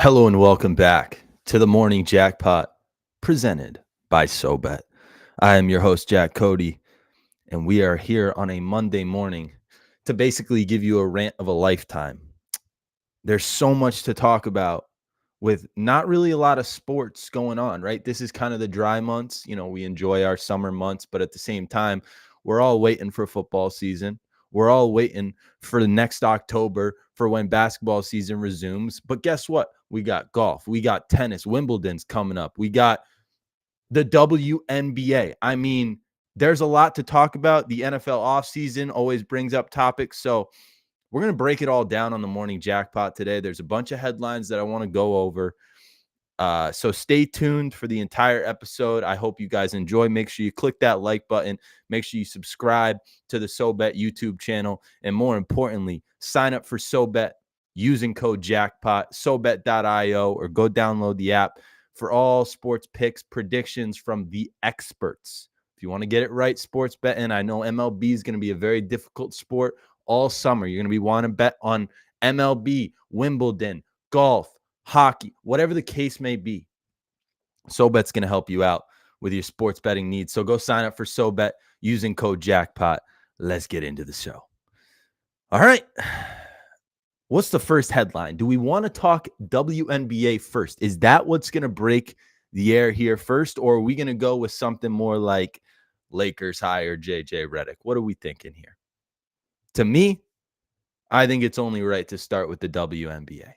Hello and welcome back to the Morning Jackpot presented by SoBet. I am your host, Jack Cody, and we are here on a Monday morning to basically give you a rant of a lifetime. There's so much to talk about with not really a lot of sports going on, right? This is kind of the dry months. We enjoy our summer months, but at the same time, we're all waiting for football season. We're all waiting for the next October for when basketball season resumes. But guess what? We got golf, we got tennis, Wimbledon's coming up. We got the WNBA. I mean, there's a lot to talk about. The NFL offseason always brings up topics. So we're going to break it all down on the Morning Jackpot today. There's a bunch of headlines that I want to go over. So stay tuned for the entire episode. I hope you guys enjoy. Make sure you click that like button. Make sure you subscribe to the SoBet YouTube channel. And more importantly, sign up for SoBet using code Jackpot, SoBet.io, or go download the app for all sports picks, predictions from the experts. If you want to get it right, sports betting, I know MLB is going to be a very difficult sport all summer. You're going to be wanting to bet on MLB, Wimbledon, golf, hockey, whatever the case may be. SoBet's going to help you out with your sports betting needs. So go sign up for SoBet using code Jackpot. Let's get into the show. All right. What's the first headline? Do we want to talk WNBA first? Is that what's going to break the air here first? Or are we going to go with something more like Lakers hire JJ Redick? What are we thinking here? To me, I think it's only right to start with the WNBA.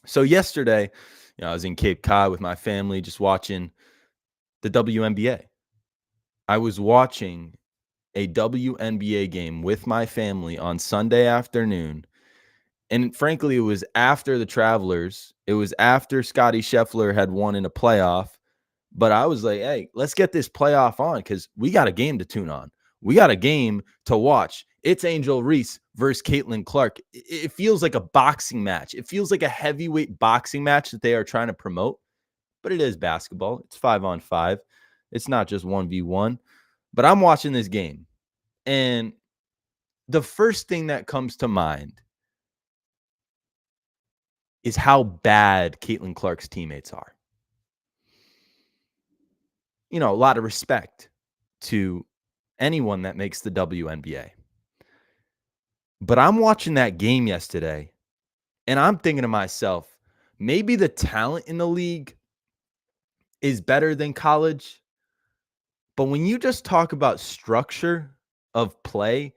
So yesterday, I was in Cape Cod with my family just watching the WNBA. I was watching a WNBA game with my family on Sunday afternoon. And frankly, it was after the Travelers. It was after Scottie Scheffler had won in a playoff. But I was like, hey, let's get this playoff on because we got a game to tune on. We got a game to watch. It's Angel Reese versus Caitlin Clark. It feels like a boxing match. It feels like a heavyweight boxing match that they are trying to promote. But it is basketball. It's 5-on-5. It's not just 1v1. But I'm watching this game. And the first thing that comes to mind is how bad Caitlin Clark's teammates are. A lot of respect to anyone that makes the WNBA. But I'm watching that game yesterday, and I'm thinking to myself, maybe the talent in the league is better than college. But when you just talk about structure of play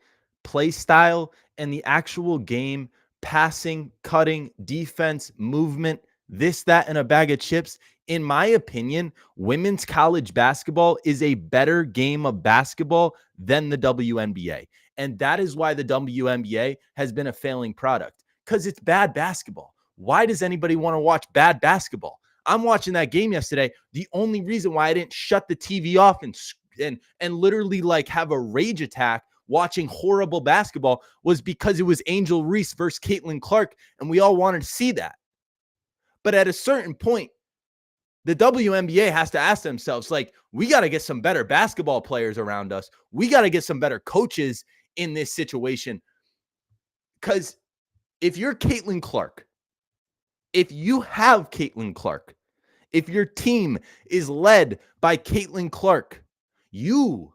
style, and the actual game, passing, cutting, defense, movement, this, that, and a bag of chips, in my opinion, women's college basketball is a better game of basketball than the WNBA. And that is why the WNBA has been a failing product, because it's bad basketball. Why does anybody want to watch bad basketball? I'm watching that game yesterday. The only reason why I didn't shut the TV off and literally like have a rage attack watching horrible basketball was because it was Angel Reese versus Caitlin Clark, and we all wanted to see that. But at a certain point, the WNBA has to ask themselves, like, we got to get some better basketball players around us. We got to get some better coaches in this situation. Because if you're Caitlin Clark, if you have Caitlin Clark, if your team is led by Caitlin Clark, you,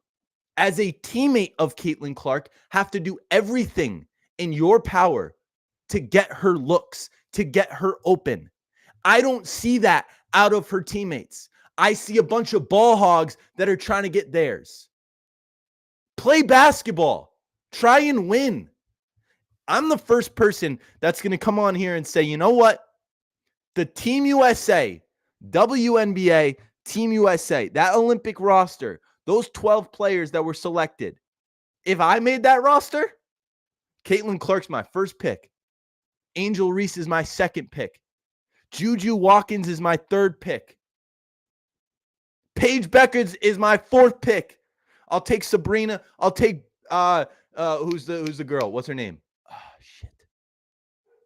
as a teammate of Caitlin Clark, have to do everything in your power to get her looks, to get her open. I don't see that out of her teammates. I see a bunch of ball hogs that are trying to get theirs. Play basketball. Try and win. I'm the first person that's going to come on here and say, you know what? The Team USA, WNBA, Team USA, that Olympic roster, those 12 players that were selected, if I made that roster, Caitlin Clark's my first pick. Angel Reese is my second pick. Juju Watkins is my third pick. Paige Beckers is my fourth pick. I'll take Sabrina. I'll take who's the girl? What's her name? Oh, shit.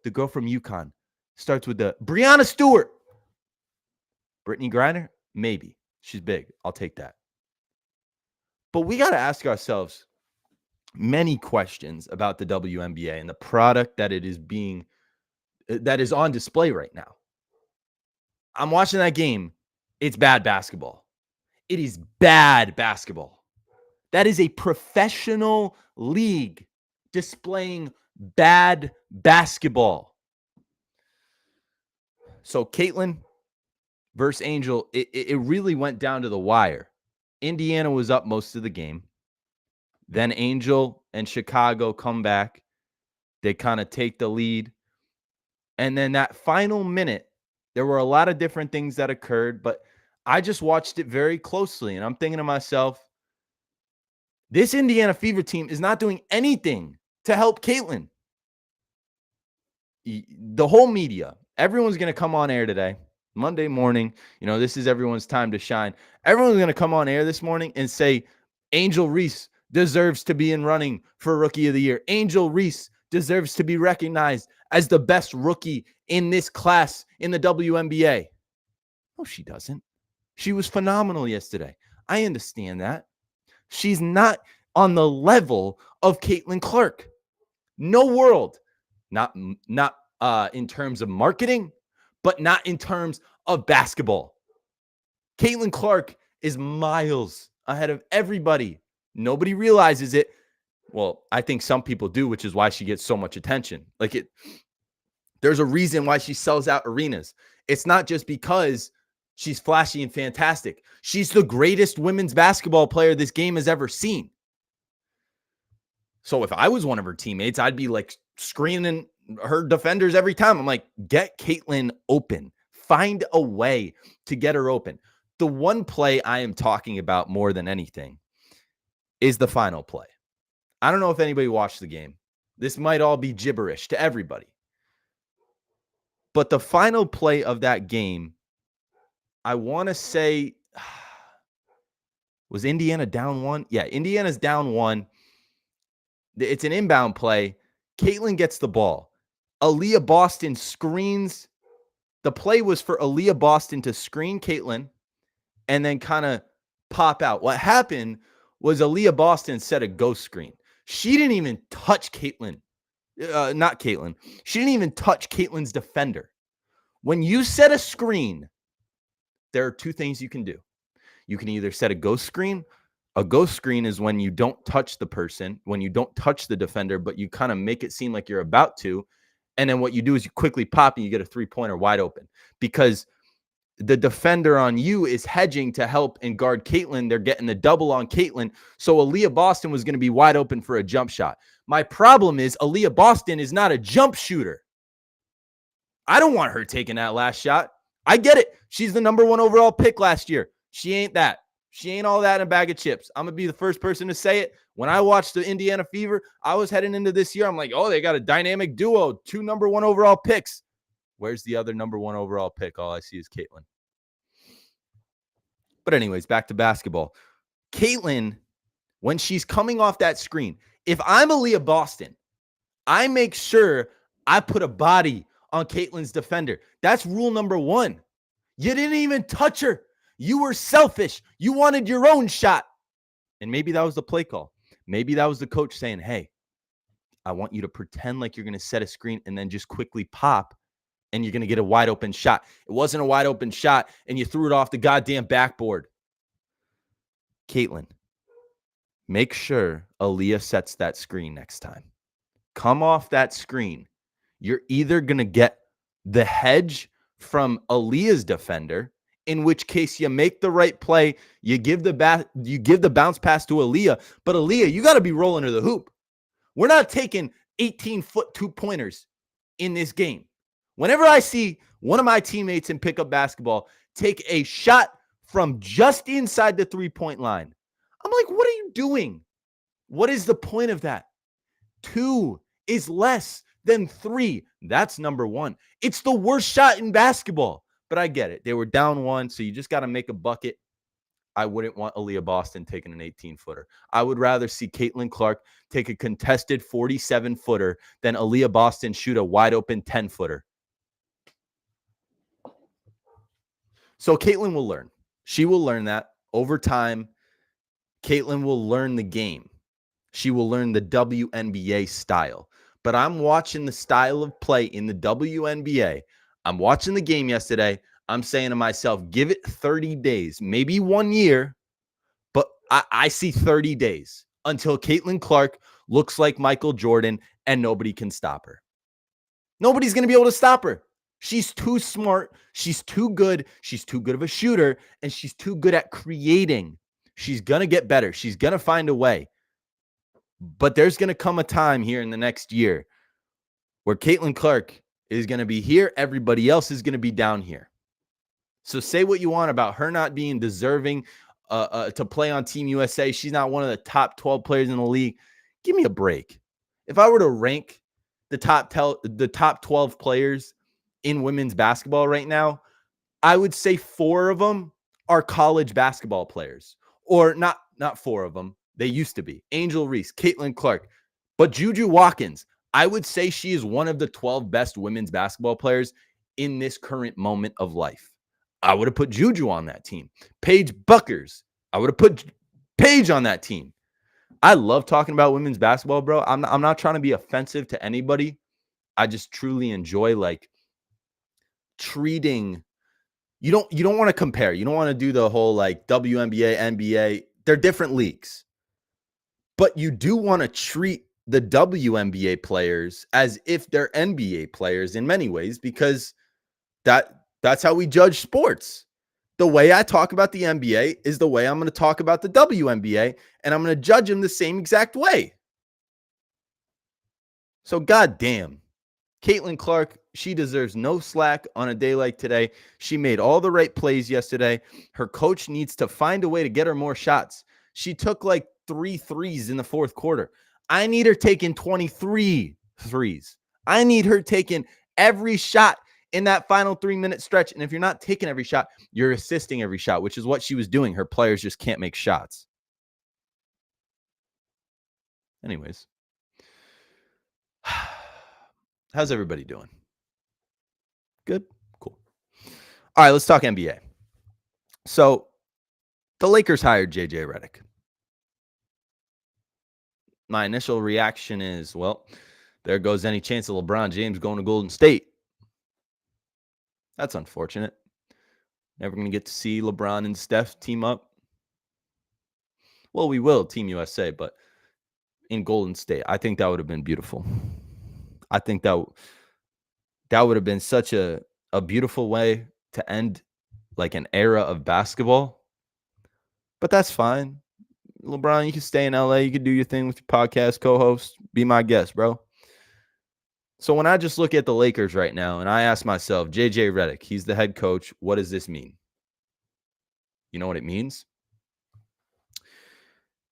The girl from UConn. Starts with the Breanna Stewart. Brittany Griner? Maybe. She's big. I'll take that. But we got to ask ourselves many questions about the WNBA and the product that it is being that is on display right now. I'm watching that game. It's bad basketball. It is bad basketball. That is a professional league displaying bad basketball. So Caitlin versus Angel, it really went down to the wire. Indiana was up most of the game. Then Angel and Chicago come back. They kind of take the lead. And then that final minute, there were a lot of different things that occurred, but I just watched it very closely. And I'm thinking to myself, this Indiana Fever team is not doing anything to help Caitlin. The whole media, everyone's going to come on air today, Monday morning. You know, this is everyone's time to shine. Everyone's going to come on air this morning and say, Angel Reese deserves to be in running for Rookie of the Year. Angel Reese deserves to be recognized as the best rookie in this class in the WNBA. No, she doesn't. She was phenomenal yesterday. I understand that. She's not on the level of Caitlin Clark. No world. Not in terms of marketing, but not in terms of basketball. Caitlin Clark is miles ahead of everybody. Nobody realizes it. Well, I think some people do, which is why she gets so much attention. There's a reason why she sells out arenas. It's not just because she's flashy and fantastic. She's the greatest women's basketball player this game has ever seen. So if I was one of her teammates, I'd be like screening her defenders every time. I'm like, get Caitlin open. Find a way to get her open. The one play I am talking about more than anything is the final play. I don't know if anybody watched the game. This might all be gibberish to everybody. But the final play of that game, I want to say, was Indiana down one? Yeah, Indiana's down one. It's an inbound play. Caitlin gets the ball. Aaliyah Boston screens. The play was for Aaliyah Boston to screen Caitlin and then kind of pop out. What happened was Aaliyah Boston set a ghost screen. She didn't even touch Caitlin. Not Caitlin. She didn't even touch Caitlin's defender. When you set a screen, there are two things you can do. You can either set a ghost screen. A ghost screen is when you don't touch the person, when you don't touch the defender, but you kind of make it seem like you're about to. And then what you do is you quickly pop and you get a three-pointer wide open because the defender on you is hedging to help and guard Caitlin. They're getting the double on Caitlin. So Aaliyah Boston was going to be wide open for a jump shot. My problem is Aaliyah Boston is not a jump shooter. I don't want her taking that last shot. I get it. She's the number 1 overall pick last year. She ain't that. She ain't all that in a bag of chips. I'm going to be the first person to say it. When I watched the Indiana Fever, I was heading into this year. I'm like, oh, they got a dynamic duo, 2 number 1 overall picks. Where's the other number 1 overall pick? All I see is Caitlin. But anyways, back to basketball. Caitlin, when she's coming off that screen, if I'm Aaliyah Boston, I make sure I put a body on Caitlin's defender. That's rule number 1. You didn't even touch her. You were selfish. You wanted your own shot. And maybe that was the play call. Maybe that was the coach saying, hey, I want you to pretend like you're going to set a screen and then just quickly pop and you're going to get a wide open shot. It wasn't a wide open shot and you threw it off the goddamn backboard. Caitlin, make sure Aaliyah sets that screen next time. Come off that screen. You're either going to get the hedge from Aaliyah's defender, in which case you make the right play, you give the bounce pass to Aaliyah, but Aaliyah, you got to be rolling to the hoop. We're not taking 18-foot 2-pointers in this game. Whenever I see one of my teammates in pickup basketball take a shot from just inside the 3-point line, I'm like, what are you doing? What is the point of that? 2 is less than 3. That's number 1. It's the worst shot in basketball. But I get it. They were down 1, so you just got to make a bucket. I wouldn't want Aaliyah Boston taking an 18-footer. I would rather see Caitlin Clark take a contested 47-footer than Aaliyah Boston shoot a wide-open 10-footer. So Caitlin will learn. She will learn that over time. Caitlin will learn the game. She will learn the WNBA style. but I'm watching the style of play in the WNBA. I'm watching the game yesterday. I'm saying to myself, give it 30 days, maybe 1 year, but I see 30 days until Caitlin Clark looks like Michael Jordan and nobody can stop her. Nobody's going to be able to stop her. She's too smart. She's too good. She's too good of a shooter, and she's too good at creating. She's going to get better. She's going to find a way. But there's going to come a time here in the next year where Caitlin Clark is going to be here. Everybody else is going to be down here. So say what you want about her not being deserving to play on Team USA. She's not one of the top 12 players in the league. Give me a break. If I were to rank the top 12 players in women's basketball right now, I would say 4 of them are college basketball players, or not 4 of them. They used to be Angel Reese, Caitlin Clark, but Juju Watkins. I would say she is one of the 12 best women's basketball players in this current moment of life. I would have put Juju on that team. Paige Buckers. I would have put Paige on that team. I love talking about women's basketball, bro. I'm not trying to be offensive to anybody. I just truly enjoy like treating. You don't want to compare. You don't want to do the whole like WNBA, NBA. They're different leagues. But you do want to treat the WNBA players as if they're NBA players in many ways, because that's how we judge sports. The way I talk about the NBA is the way I'm going to talk about the WNBA, and I'm going to judge them the same exact way. So goddamn, Caitlin Clark, she deserves no slack on a day like today. She made all the right plays yesterday. Her coach needs to find a way to get her more shots. She took like 3 threes in the fourth quarter. I need her taking 23 threes. I need her taking every shot in that final 3-minute stretch. And if you're not taking every shot, you're assisting every shot, which is what she was doing. Her players just can't make shots. Anyways, how's everybody doing? Good? Cool. All right, let's talk NBA. So the Lakers hired JJ Redick. My initial reaction is, well, there goes any chance of LeBron James going to Golden State. That's unfortunate. Never going to get to see LeBron and Steph team up. Well, we will, Team USA, but in Golden State, I think that would have been beautiful. I think that would have been such a beautiful way to end like an era of basketball. But that's fine. LeBron, you can stay in LA. You can do your thing with your podcast co-host. Be my guest, bro. So when I just look at the Lakers right now and I ask myself, JJ Redick, he's the head coach. What does this mean? You know what it means?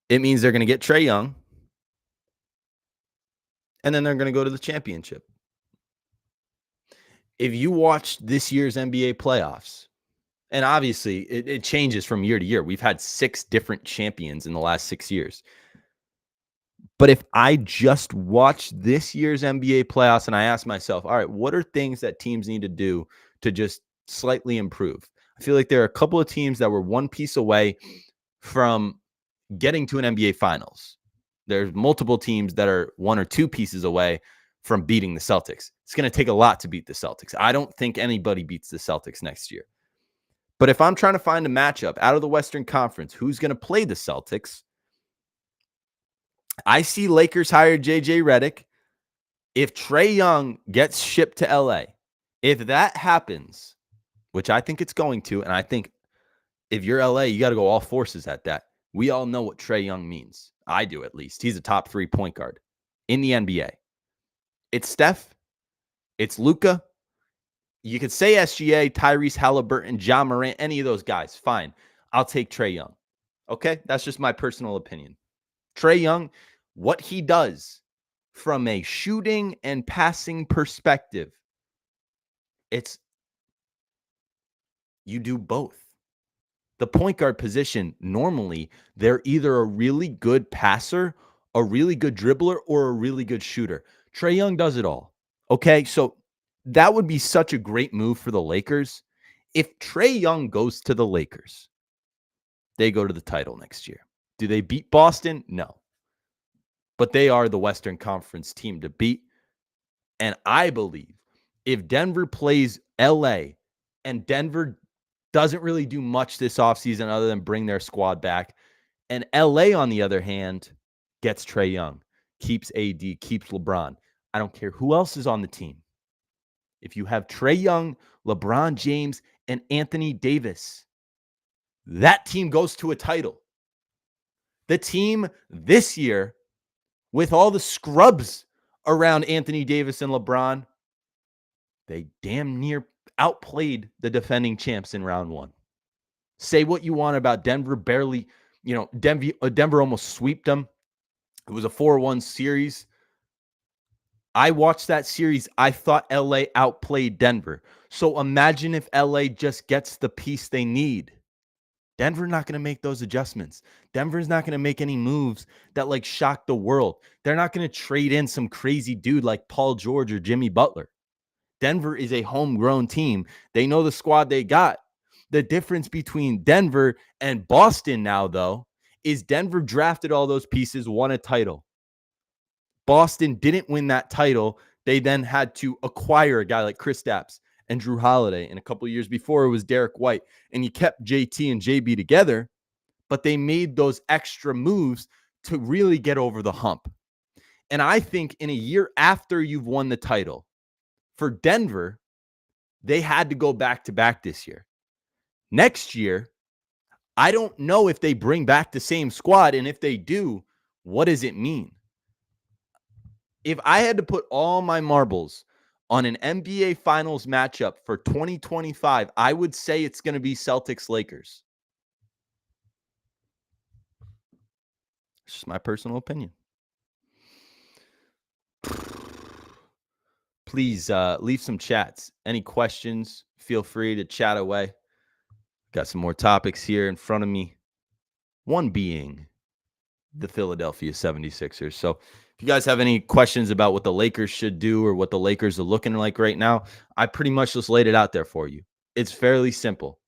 It means they're going to get Trae Young, and then they're going to go to the championship. If you watch this year's NBA playoffs, and obviously it changes from year to year. We've had 6 different champions in the last 6 years. But if I just watch this year's NBA playoffs and I ask myself, all right, what are things that teams need to do to just slightly improve? I feel like there are a couple of teams that were one piece away from getting to an NBA Finals. There's multiple teams that are 1 or 2 pieces away from beating the Celtics. It's going to take a lot to beat the Celtics. I don't think anybody beats the Celtics next year. But if I'm trying to find a matchup out of the Western Conference, who's going to play the Celtics? I see Lakers hire JJ Redick. If Trae Young gets shipped to LA, if that happens, which I think it's going to, and I think if you're LA, you got to go all forces at that. We all know what Trae Young means. I do, at least. He's a top 3 point guard in the NBA. It's Steph. It's Luka. You could say SGA, Tyrese Halliburton, Ja Morant, any of those guys. Fine. I'll take Trae Young. Okay? That's just my personal opinion. Trae Young, what he does from a shooting and passing perspective, it's you do both. The point guard position, normally, they're either a really good passer, a really good dribbler, or a really good shooter. Trae Young does it all. Okay, so that would be such a great move for the Lakers. If Trae Young goes to the Lakers, they go to the title next year. Do they beat Boston? No. But they are the Western Conference team to beat. And I believe if Denver plays LA and Denver doesn't really do much this offseason other than bring their squad back, and LA, on the other hand, gets Trae Young, keeps AD, keeps LeBron. I don't care who else is on the team. If you have Trae Young, LeBron James, and Anthony Davis, that team goes to a title. The team this year, with all the scrubs around Anthony Davis and LeBron, they damn near outplayed the defending champs in round one. Say what you want about Denver barely, Denver almost swept them. It was a 4-1 series. I watched that series. I thought LA outplayed Denver. So imagine if LA just gets the piece they need. Denver's not going to make those adjustments. Denver's not going to make any moves that like shock the world. They're not going to trade in some crazy dude like Paul George or Jimmy Butler. Denver is a homegrown team. They know the squad they got. The difference between Denver and Boston now, though, is Denver drafted all those pieces, won a title. Boston didn't win that title. They then had to acquire a guy like Kristaps and Drew Holiday. And a couple of years before, it was Derek White. And you kept JT and JB together, but they made those extra moves to really get over the hump. And I think in a year after you've won the title, for Denver, they had to go back-to-back this year. Next year, I don't know if they bring back the same squad. And if they do, what does it mean? If I had to put all my marbles on an NBA Finals matchup for 2025, I would say it's going to be Celtics-Lakers. It's just my personal opinion. Please leave some chats. Any questions, feel free to chat away. Got some more topics here in front of me. One being the Philadelphia 76ers. So if you guys have any questions about what the Lakers should do or what the Lakers are looking like right now, I pretty much just laid it out there for you. It's fairly simple.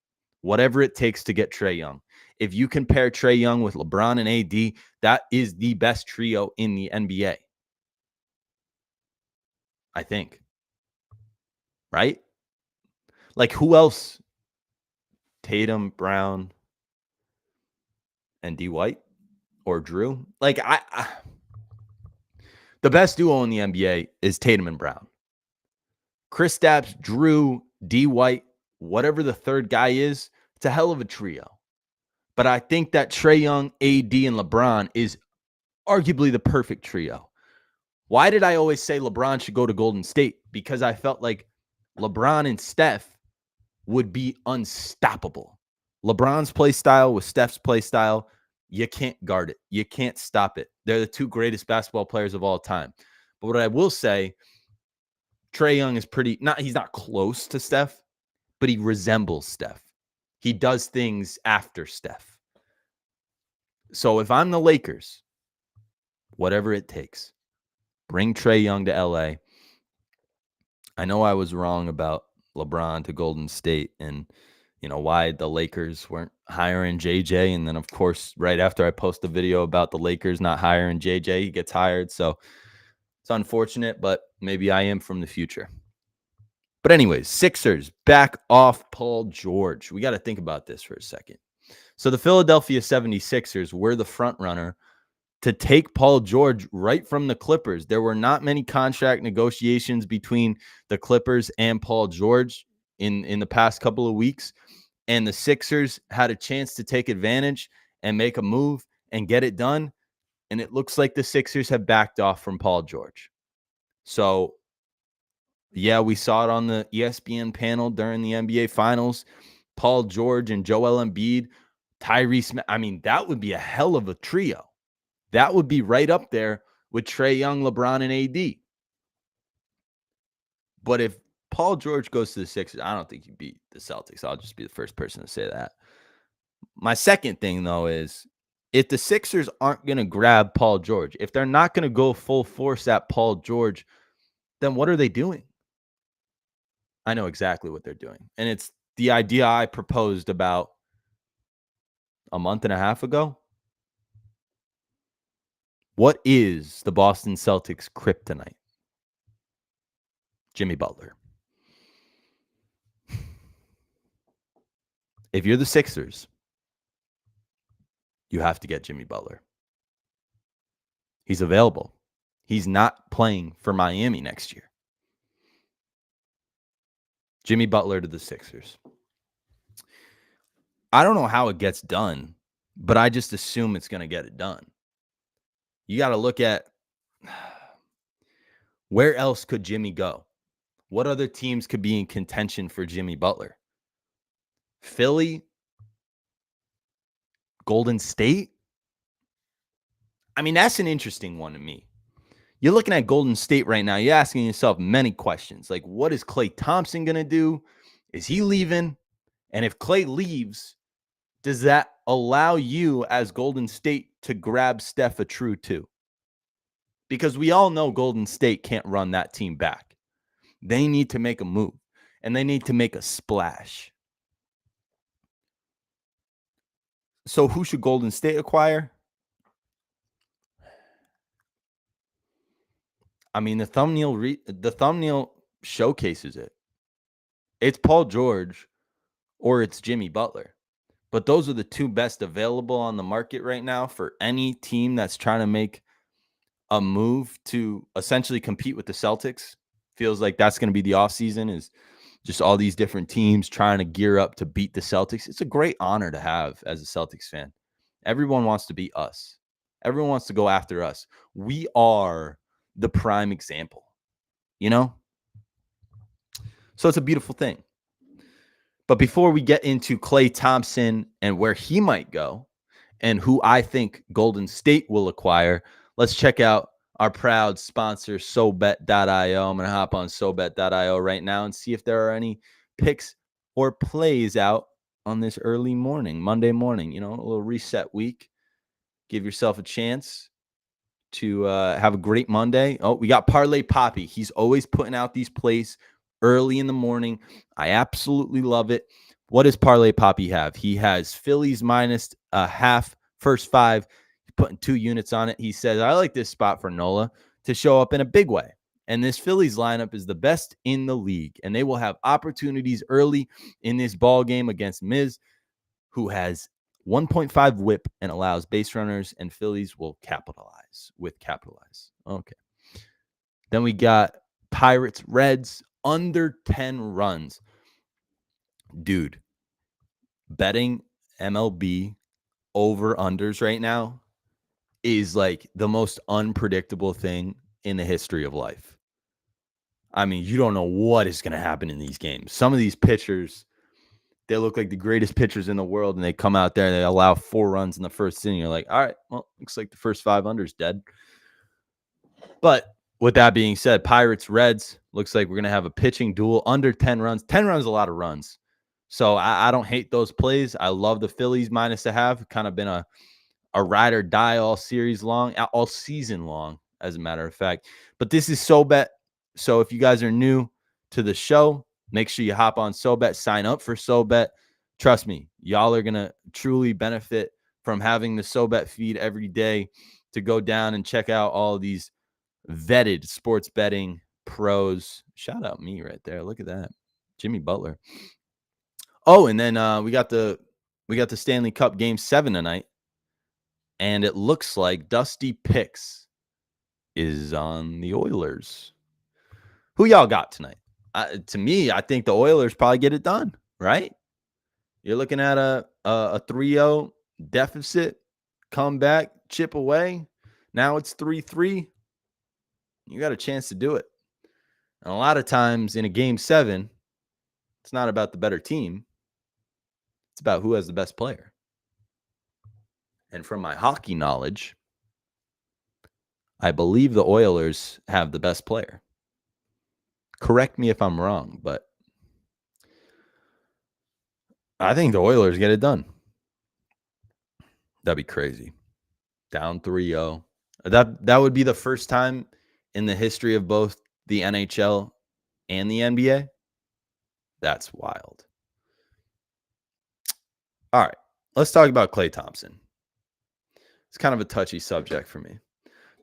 Whatever it takes to get Trae Young. If you compare Trae Young with LeBron and AD, that is the best trio in the NBA. I think. Right? Like who else? Tatum, Brown, and D. White or Drew? Like the best duo in the NBA is Tatum and Brown. Kristaps, Drew, D. White, whatever the third guy is, it's a hell of a trio. But I think that Trae Young, AD, and LeBron is arguably the perfect trio. Why did I always say LeBron should go to Golden State? Because I felt like LeBron and Steph would be unstoppable. LeBron's play style with Steph's play style, you can't guard it. You can't stop it. They're the two greatest basketball players of all time. But what I will say, Trae Young is he's not close to Steph, but he resembles Steph. He does things after Steph. So if I'm the Lakers, whatever it takes, bring Trae Young to LA. I know I was wrong about LeBron to Golden State and, why the Lakers weren't hiring JJ. And then, of course, right after I post the video about the Lakers not hiring JJ, he gets hired. So it's unfortunate, but maybe I am from the future. But anyways, Sixers back off Paul George. We got to think about this for a second. So the Philadelphia 76ers were the front runner to take Paul George right from the Clippers. There were not many contract negotiations between the Clippers and Paul George in the past couple of weeks. And the Sixers had a chance to take advantage and make a move and get it done. And it looks like the Sixers have backed off from Paul George. So, yeah, we saw it on the ESPN panel during the NBA Finals. Paul George and Joel Embiid, Tyrese. I mean, that would be a hell of a trio. That would be right up there with Trae Young, LeBron, and AD. But if Paul George goes to the Sixers, I don't think you beat the Celtics. I'll just be the first person to say that. My second thing, though, is if the Sixers aren't going to grab Paul George, if they're not going to go full force at Paul George, then what are they doing? I know exactly what they're doing. And it's the idea I proposed about a month and a half ago. What is the Boston Celtics kryptonite? Jimmy Butler. If you're the Sixers, you have to get Jimmy Butler. He's available. He's not playing for Miami next year. Jimmy Butler to the Sixers. I don't know how it gets done, but I just assume it's going to get it done. You got to look at where else could Jimmy go? What other teams could be in contention for Jimmy Butler? Philly? Golden State? I mean, that's an interesting one to me. You're looking at Golden State right now. You're asking yourself many questions. Like, what is Klay Thompson going to do? Is he leaving? And if Klay leaves, does that allow you as Golden State to grab Steph a true too? Because we all know Golden State can't run that team back. They need to make a move, and they need to make a splash. So who should Golden State acquire? I mean, the thumbnail showcases it. It's Paul George or it's Jimmy Butler. But those are the two best available on the market right now for any team that's trying to make a move to essentially compete with the Celtics. Feels like that's going to be the offseason, is just all these different teams trying to gear up to beat the Celtics. It's a great honor to have as a Celtics fan. Everyone wants to beat us. Everyone wants to go after us. We are the prime example, you know? So it's a beautiful thing. But before we get into Klay Thompson and where he might go and who I think Golden State will acquire, let's check out our proud sponsor, SoBet.io. I'm going to hop on SoBet.io right now and see if there are any picks or plays out on this early morning, Monday morning, a little reset week. Give yourself a chance to have a great Monday. Oh, we got Parlay Poppy. He's always putting out these plays early in the morning. I absolutely love it. What does Parlay Poppy have? He has Phillies minus a half, first 5. He's putting 2 units on it. He says, I like this spot for Nola to show up in a big way. And this Phillies lineup is the best in the league. And they will have opportunities early in this ball game against Miz, who has 1.5 whip and allows base runners, and Phillies will capitalize. Okay. Then we got Pirates, Reds, under 10 runs. Dude, betting MLB over-unders right now is like the most unpredictable thing in the history of life. I mean, you don't know what is going to happen in these games. Some of these pitchers, they look like the greatest pitchers in the world, and they come out there and they allow 4 runs in the first inning. You're like, all right, well, looks like the first 5 unders dead. But with that being said, Pirates, Reds, looks like we're going to have a pitching duel under 10 runs. 10 runs is a lot of runs. So I don't hate those plays. I love the Phillies minus a half. Kind of been a ride or die all season long, as a matter of fact. But this is SoBet. So if you guys are new to the show, make sure you hop on SoBet, sign up for SoBet. Trust me, y'all are going to truly benefit from having the SoBet feed every day to go down and check out all of these vetted sports betting pros. Shout out me right there. Look at that. Jimmy Butler. Oh, and then we got the Stanley Cup Game 7 tonight. And it looks like Dusty Picks is on the Oilers. Who y'all got tonight? To me, I think the Oilers probably get it done, right? You're looking at a 3-0 deficit, come back, chip away. Now it's 3-3. You got a chance to do it. And a lot of times in a Game 7, it's not about the better team. It's about who has the best player. And from my hockey knowledge, I believe the Oilers have the best player. Correct me if I'm wrong, but I think the Oilers get it done. That'd be crazy. Down 3-0. That would be the first time in the history of both the NHL and the NBA. That's wild. All right, let's talk about Klay Thompson. It's kind of a touchy subject for me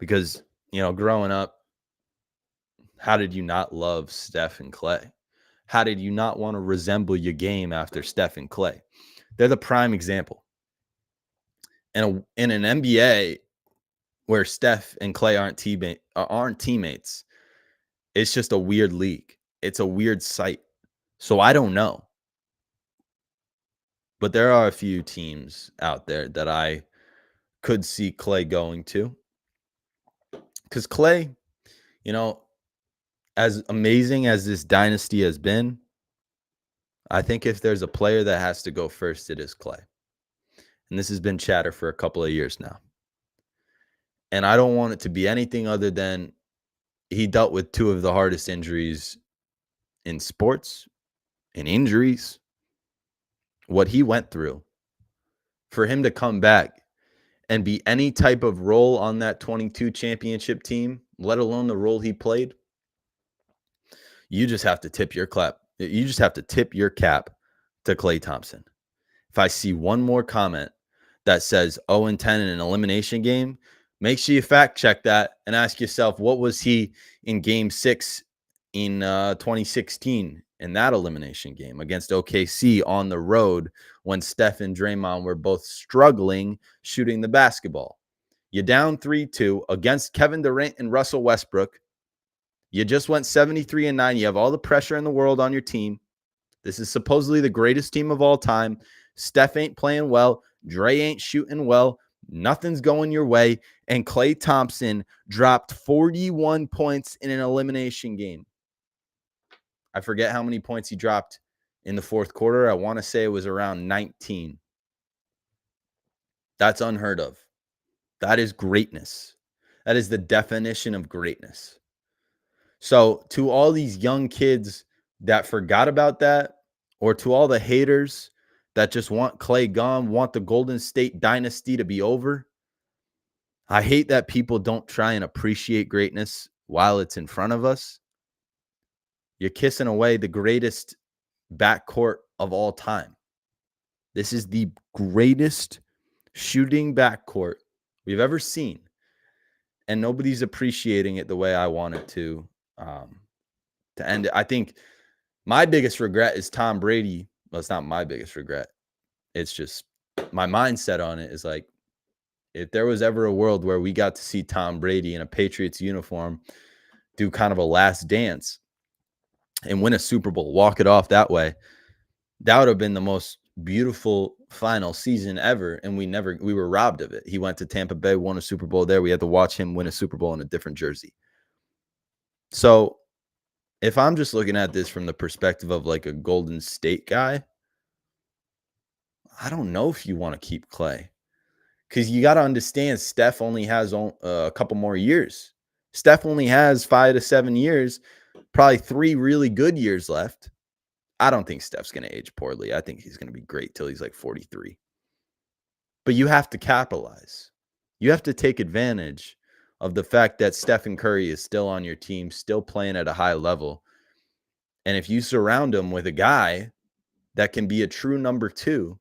because, growing up, How did you not love Steph and Clay? How did you not want to resemble your game after Steph and Clay? They're the prime example. And in an NBA where Steph and Clay aren't teammates, it's just a weird league. It's a weird sight. So I don't know. But there are a few teams out there that I could see Clay going to. Because Clay, you know, as amazing as this dynasty has been, I think if there's a player that has to go first, it is Clay. And this has been chatter for a couple of years now. And I don't want it to be anything other than he dealt with two of the hardest injuries in sports, in injuries. What he went through for him to come back and be any type of role on that 22 championship team, let alone the role he played, you just have to tip your cap. You just have to tip your cap to Klay Thompson. If I see one more comment that says 0-10 in an elimination game, make sure you fact check that and ask yourself, what was he in game 6 in 2016 in that elimination game against OKC on the road when Steph and Draymond were both struggling shooting the basketball? You're down 3-2 against Kevin Durant and Russell Westbrook. You just went 73-9. You have all the pressure in the world on your team. This is supposedly the greatest team of all time. Steph ain't playing well. Dre ain't shooting well. Nothing's going your way. And Klay Thompson dropped 41 points in an elimination game. I forget how many points he dropped in the fourth quarter. I want to say it was around 19. That's unheard of. That is greatness. That is the definition of greatness. So to all these young kids that forgot about that, or to all the haters that just want Klay gone, want the Golden State dynasty to be over, I hate that people don't try and appreciate greatness while it's in front of us. You're kissing away the greatest backcourt of all time. This is the greatest shooting backcourt we've ever seen, and nobody's appreciating it the way I want it to end it. I think my biggest regret is Tom Brady. Well, it's not my biggest regret. It's just my mindset on it is like, if there was ever a world where we got to see Tom Brady in a Patriots uniform do kind of a last dance and win a Super Bowl, walk it off that way, that would have been the most beautiful final season ever. And we were robbed of it. He went to Tampa Bay, won a Super Bowl there. We had to watch him win a Super Bowl in a different jersey. So if I'm just looking at this from the perspective of like a Golden State guy, I don't know if you want to keep Klay, because you got to understand Steph only has a couple more years. Steph only has 5 to 7 years, probably 3 really good years left. I don't think Steph's going to age poorly. I think he's going to be great till he's like 43. But you have to capitalize. You have to take advantage of the fact that Stephen Curry is still on your team, still playing at a high level. And if you surround him with a guy that can be a true number 2,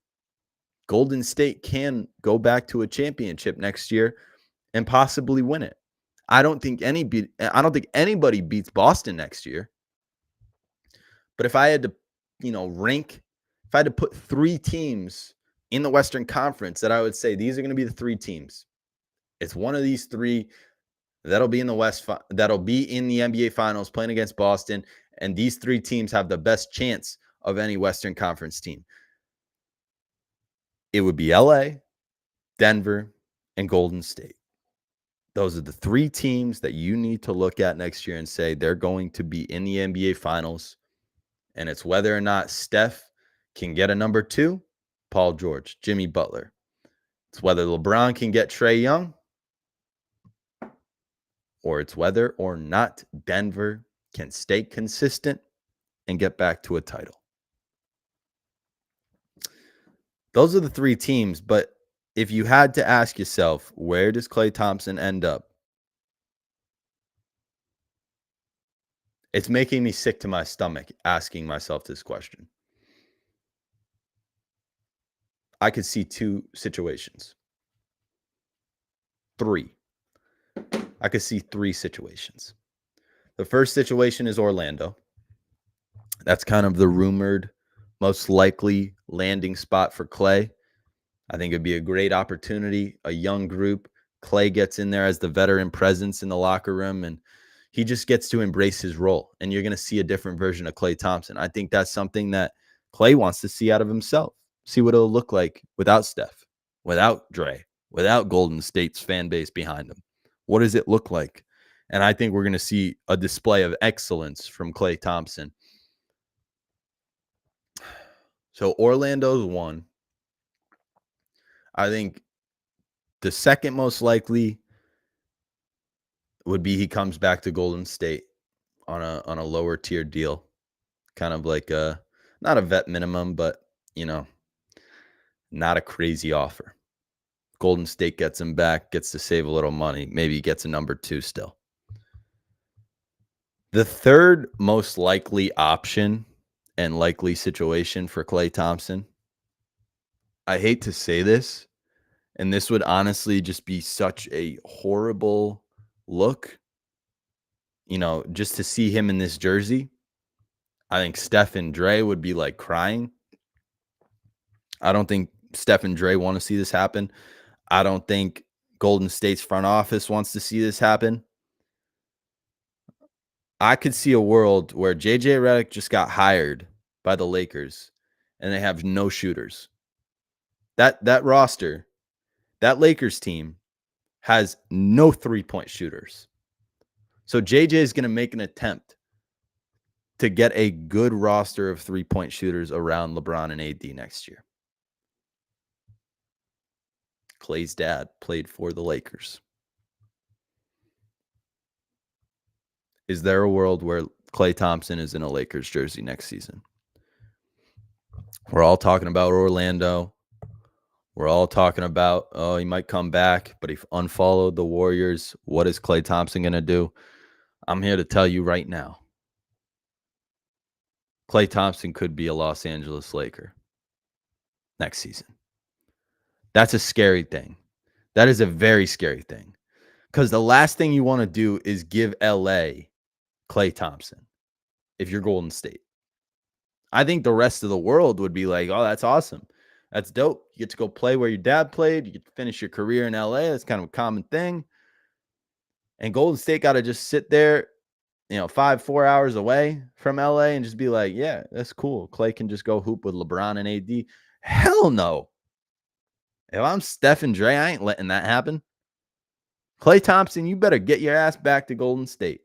Golden State can go back to a championship next year and possibly win it. I don't think anybody beats Boston next year. But if I had to, if I had to put 3 teams in the Western Conference that I would say these are going to be the 3 teams, it's one of these 3 that'll be in the that'll be in the NBA Finals playing against Boston, and these 3 teams have the best chance of any Western Conference team. It would be LA, Denver, and Golden State. Those are the 3 teams that you need to look at next year and say they're going to be in the NBA Finals. And it's whether or not Steph can get a number 2, Paul George, Jimmy Butler. It's whether LeBron can get Trae Young, or it's whether or not Denver can stay consistent and get back to a title. Those are the 3 teams, but if you had to ask yourself, where does Klay Thompson end up? It's making me sick to my stomach asking myself this question. I could see 2 situations. 3. I could see 3 situations. The first situation is Orlando. That's kind of the rumored most likely landing spot for Clay. I think it'd be a great opportunity, a young group. Clay gets in there as the veteran presence in the locker room, and he just gets to embrace his role. And you're going to see a different version of Clay Thompson. I think that's something that Clay wants to see out of himself. See what it'll look like without Steph, without Dre, without Golden State's fan base behind him. What does it look like? And I think we're going to see a display of excellence from Clay Thompson. So Orlando's one. I think the second most likely would be he comes back to Golden State on a lower tier deal, kind of like a not a vet minimum, but not a crazy offer. Golden State gets him back, gets to save a little money, maybe he gets a number 2 still. The third most likely option and likely situation for Klay Thompson, I hate to say this, and this would honestly just be such a horrible look, just to see him in this jersey. I think Steph and Dre would be like crying. I don't think Steph and Dre want to see this happen. I don't think Golden State's front office wants to see this happen. I could see a world where JJ Redick just got hired by the Lakers and they have no shooters. That roster, that Lakers team has no 3-point shooters. So JJ is going to make an attempt to get a good roster of 3-point shooters around LeBron and AD next year. Clay's dad played for the Lakers. Is there a world where Klay Thompson is in a Lakers jersey next season? We're all talking about Orlando. We're all talking about, he might come back, but he unfollowed the Warriors. What is Klay Thompson going to do? I'm here to tell you right now. Klay Thompson could be a Los Angeles Laker next season. That's a scary thing. That is a very scary thing. Because the last thing you want to do is give LA Klay Thompson if you're Golden State. I think the rest of the world would be like, oh, that's awesome. That's dope. You get to go play where your dad played. You get to finish your career in LA. That's kind of a common thing. And Golden State got to just sit there, 4 hours away from LA and just be like, yeah, that's cool. Klay can just go hoop with LeBron and AD. Hell no. If I'm Steph and Dre, I ain't letting that happen. Klay Thompson, you better get your ass back to Golden State.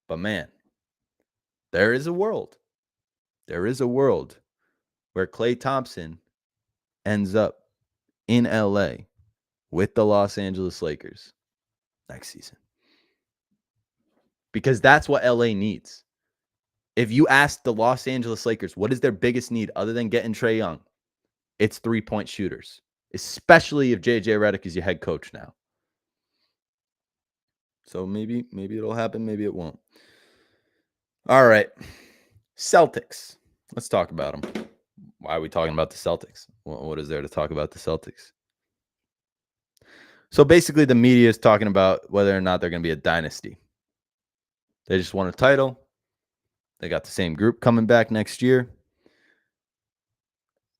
But man, there is a world. There is a world where Klay Thompson ends up in LA with the Los Angeles Lakers next season. Because that's what LA needs. If you ask the Los Angeles Lakers, what is their biggest need other than getting Trae Young? It's 3-point shooters, especially if JJ Redick is your head coach now. So maybe it'll happen, maybe it won't. All right. Celtics. Let's talk about them. Why are we talking about the Celtics? What is there to talk about the Celtics? So basically the media is talking about whether or not they're going to be a dynasty. They just won a title. They got the same group coming back next year.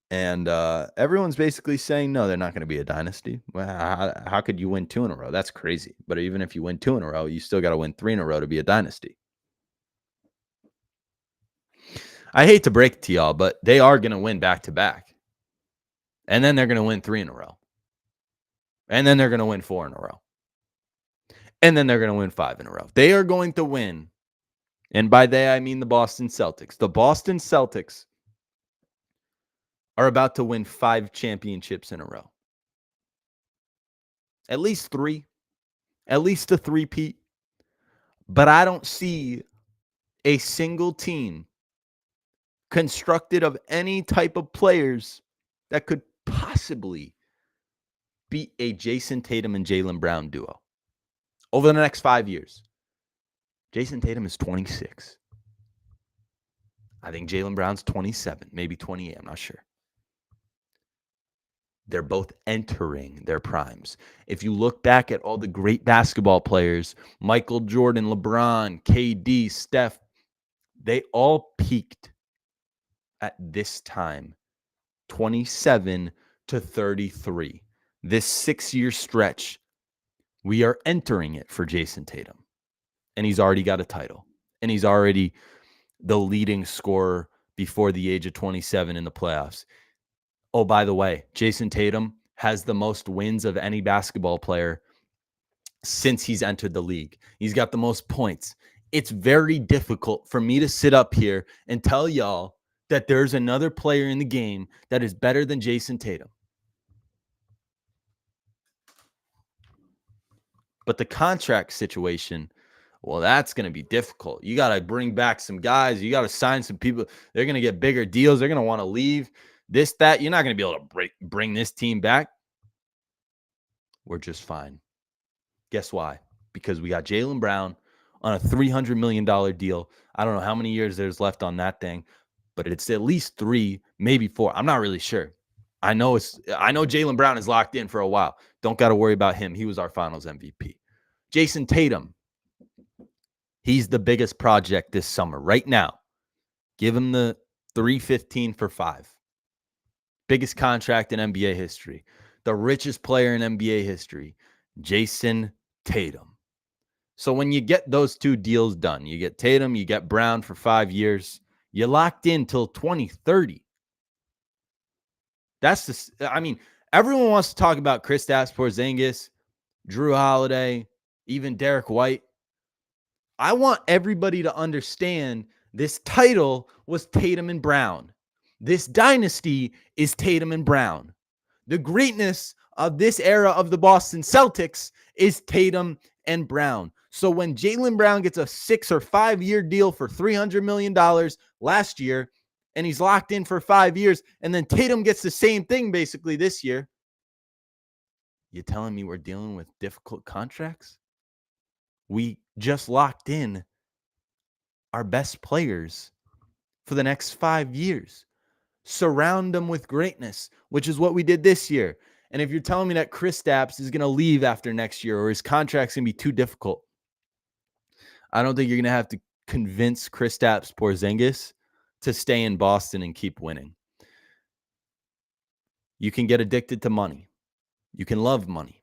And everyone's basically saying, no, they're not going to be a dynasty. Well, how could you win 2 in a row? That's crazy. But even if you win 2 in a row, you still got to win 3 in a row to be a dynasty. I hate to break it to y'all, but they are going to win back-to-back. And then they're going to win 3 in a row. And then they're going to win 4 in a row. And then they're going to win 5 in a row. They are going to win. And by they, I mean the Boston Celtics. The Boston Celtics are about to win 5 championships in a row. At least 3. At least a 3-peat. But I don't see a single team constructed of any type of players that could possibly beat a Jason Tatum and Jaylen Brown duo over the next 5 years. Jason Tatum is 26. I think Jaylen Brown's 27, maybe 28. I'm not sure. They're both entering their primes. If you look back at all the great basketball players, Michael Jordan, LeBron, KD, Steph, they all peaked at this time, 27 to 33. This 6-year stretch, we are entering it for Jason Tatum. And he's already got a title. And he's already the leading scorer before the age of 27 in the playoffs. Oh, by the way, Jason Tatum has the most wins of any basketball player since he's entered the league. He's got the most points. It's very difficult for me to sit up here and tell y'all that there's another player in the game that is better than Jason Tatum. But the contract situation, well, that's going to be difficult. You got to bring back some guys. You got to sign some people. They're going to get bigger deals. They're going to want to leave. This, that. You're not going to be able to bring this team back. We're just fine. Guess why? Because we got Jaylen Brown on a $300 million deal. I don't know how many years there's left on that thing, but it's at least 3, maybe 4. I'm not really sure. I know Jaylen Brown is locked in for a while. Don't got to worry about him. He was our finals MVP. Jason Tatum, he's the biggest project this summer right now. Give him the $315 for 5. Biggest contract in NBA history. The richest player in NBA history, Jason Tatum. So when you get those 2 deals done, you get Tatum, you get Brown for 5 years, you're locked in till 2030. Everyone wants to talk about Kristaps Porzingis, Drew Holiday, even Derek White. I want everybody to understand this title was Tatum and Brown. This dynasty is Tatum and Brown. The greatness of this era of the Boston Celtics is Tatum and Brown. So when Jaylen Brown gets a 6 or 5 year deal for $300 million last year, and he's locked in for 5 years, and then Tatum gets the same thing basically this year, you telling me we're dealing with difficult contracts? We just locked in our best players for the next 5 years. Surround them with greatness, which is what we did this year. And if you're telling me that Kristaps is going to leave after next year or his contract's going to be too difficult, I don't think you're going to have to convince Kristaps Porzingis to stay in Boston and keep winning. You can get addicted to money. You can love money.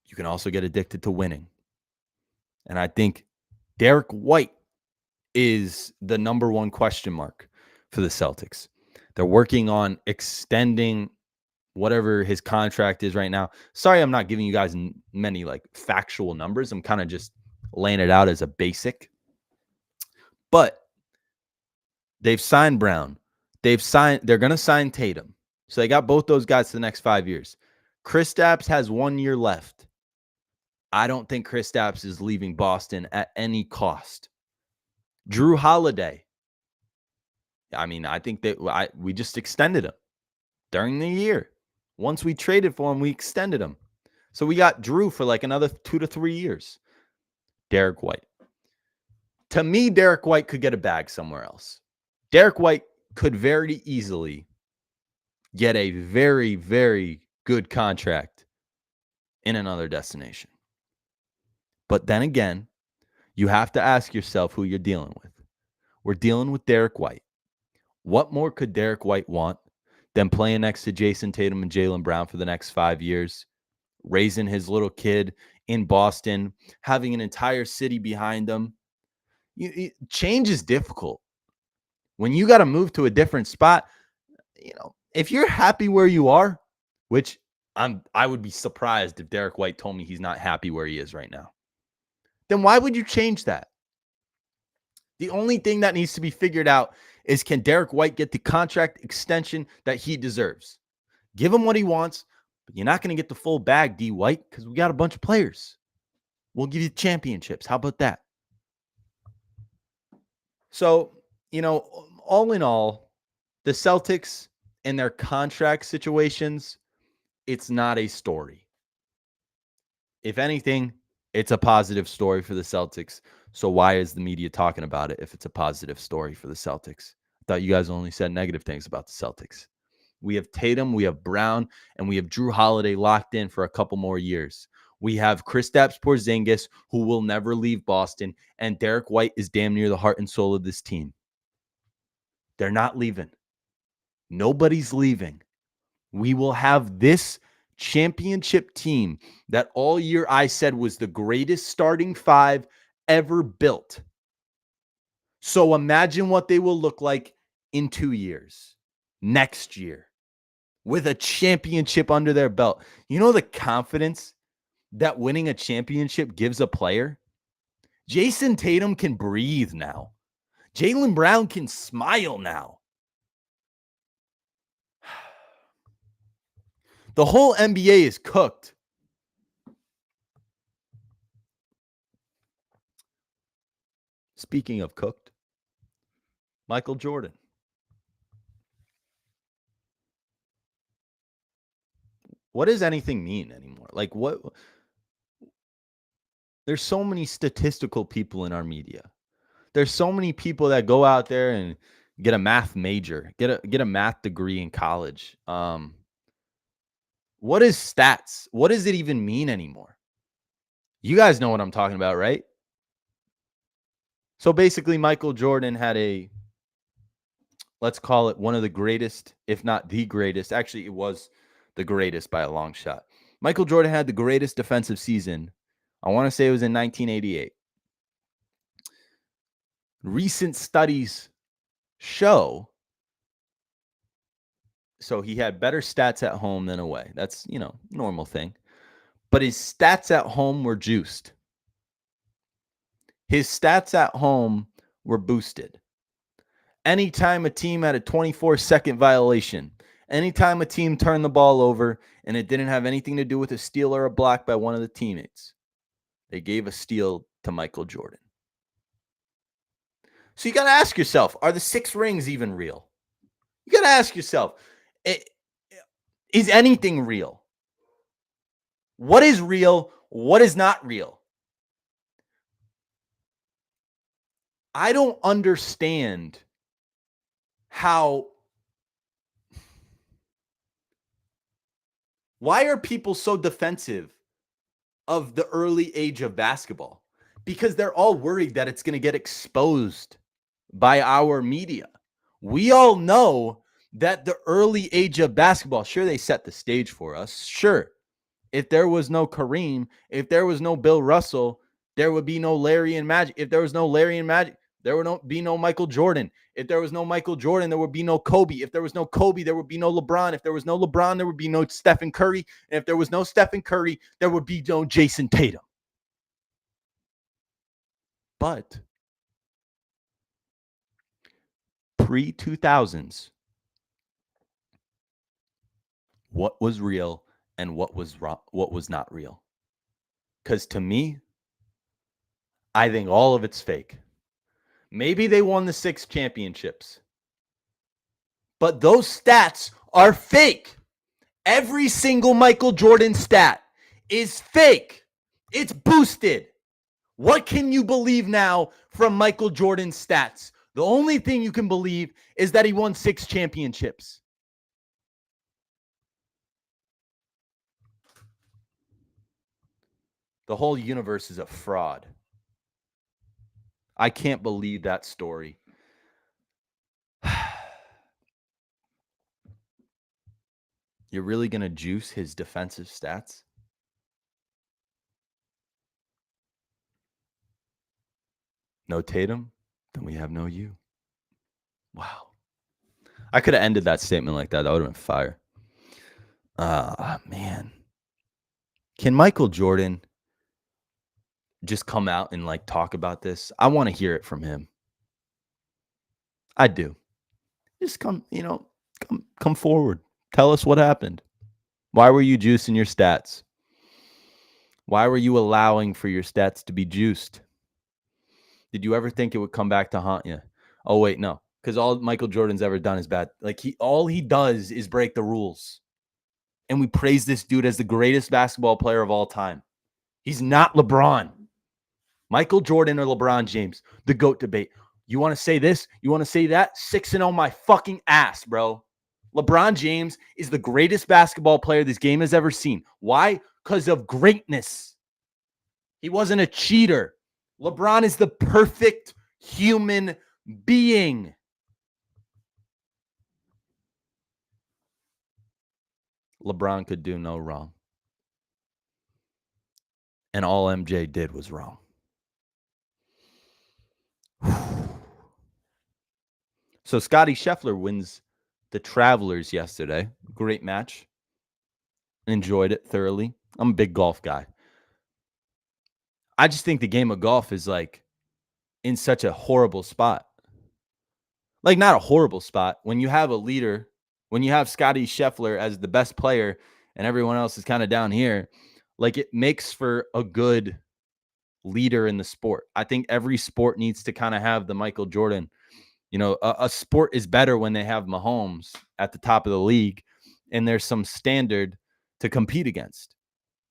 You can also get addicted to winning. And I think Derek White is the number one question mark for the Celtics. They're working on extending whatever his contract is right now. Sorry, I'm not giving you guys many factual numbers. I'm kind of just laying it out as a basic. But they've signed Brown. They're going to sign Tatum. So they got both those guys for the next 5 years. Kristaps has 1 year left. I don't think Kristaps is leaving Boston at any cost. Drew Holiday. I think that we just extended him during the year. Once we traded for him, we extended him. So we got Drew for another 2 to 3 years. Derek White. To me, Derek White could get a bag somewhere else. Derek White could very easily get a very, very good contract in another destination. But then again, you have to ask yourself who you're dealing with. We're dealing with Derek White. What more could Derek White want than playing next to Jason Tatum and Jaylen Brown for the next 5 years, raising his little kid in Boston, having an entire city behind him? Change is difficult. When you got to move to a different spot, if you're happy where you are, which I would be surprised if Derek White told me he's not happy where he is right now, then why would you change that? The only thing that needs to be figured out is, can Derek White get the contract extension that he deserves? Give him what he wants, but you're not going to get the full bag, D. White, because we got a bunch of players. We'll give you championships. How about that? So, all in all, the Celtics and their contract situations, it's not a story. If anything, it's a positive story for the Celtics. So why is the media talking about it if it's a positive story for the Celtics? I thought you guys only said negative things about the Celtics. We have Tatum, we have Brown, and we have Drew Holiday locked in for a couple more years. We have Kristaps Porzingis, who will never leave Boston, and Derek White is damn near the heart and soul of this team. They're not leaving. Nobody's leaving. We will have this championship team that all year I said was the greatest starting five ever built. So imagine what they will look like in 2 years, next year, with a championship under their belt. You know the confidence that winning a championship gives a player? Jason Tatum can breathe now. Jaylen Brown can smile now. The whole NBA is cooked. Speaking of cooked, Michael Jordan. What does anything mean anymore? Like, what? There's so many statistical people in our media. There's so many people that go out there and get a math major, get a math degree in college. What is stats? What does it even mean anymore? You guys know what I'm talking about, right? So basically, Michael Jordan had let's call it one of the greatest, if not the greatest. Actually, it was the greatest by a long shot. Michael Jordan had the greatest defensive season. I want to say it was in 1988. Recent studies show, so he had better stats at home than away. That's, normal thing. But his stats at home were juiced. His stats at home were boosted. Anytime a team had a 24-second violation, anytime a team turned the ball over and it didn't have anything to do with a steal or a block by one of the teammates, they gave a steal to Michael Jordan. So you got to ask yourself, are the 6 rings even real? You got to ask yourself, is anything real? What is real? What is not real? I don't understand why are people so defensive of the early age of basketball? Because they're all worried that it's going to get exposed by our media. We all know that the early age of basketball, sure, they set the stage for us. Sure. If there was no Kareem, if there was no Bill Russell, there would be no Larry and Magic. If there was no Larry and Magic, there would be no Michael Jordan. If there was no Michael Jordan, there would be no Kobe. If there was no Kobe, there would be no LeBron. If there was no LeBron, there would be no Stephen Curry. And if there was no Stephen Curry, there would be no Jason Tatum. But pre-2000s, what was real and what was not real? Because to me, I think all of it's fake. Maybe they won the 6 championships, but those stats are fake. Every single Michael Jordan stat is fake. It's boosted. What can you believe now from Michael Jordan's stats? The only thing you can believe is that he won 6 championships. The whole universe is a fraud. I can't believe that story. You're really going to juice his defensive stats? No Tatum? Then we have no you. Wow. I could have ended that statement like that. That would have been fire. Man. Can Michael Jordan just come out and talk about this? I want to hear it from him. I do. Just come forward. Tell us what happened. Why were you juicing your stats? Why were you allowing for your stats to be juiced? Did you ever think it would come back to haunt you? Oh, wait, no. Because all Michael Jordan's ever done is bad. All he does is break the rules. And we praise this dude as the greatest basketball player of all time. He's not LeBron. Michael Jordan or LeBron James, the GOAT debate. You want to say this? You want to say that? 6-0 my fucking ass, bro. LeBron James is the greatest basketball player this game has ever seen. Why? Because of greatness. He wasn't a cheater. LeBron is the perfect human being. LeBron could do no wrong. And all MJ did was wrong. So Scottie Scheffler wins the Travelers yesterday. Great match. Enjoyed it thoroughly. I'm a big golf guy. I just think the game of golf is like in such a horrible spot. Like, not a horrible spot. When you have a leader, when you have Scottie Scheffler as the best player and everyone else is kind of down here, like it makes for a good leader in the sport. I think every sport needs to kind of have the Michael Jordan. A sport is better when they have Mahomes at the top of the league and there's some standard to compete against.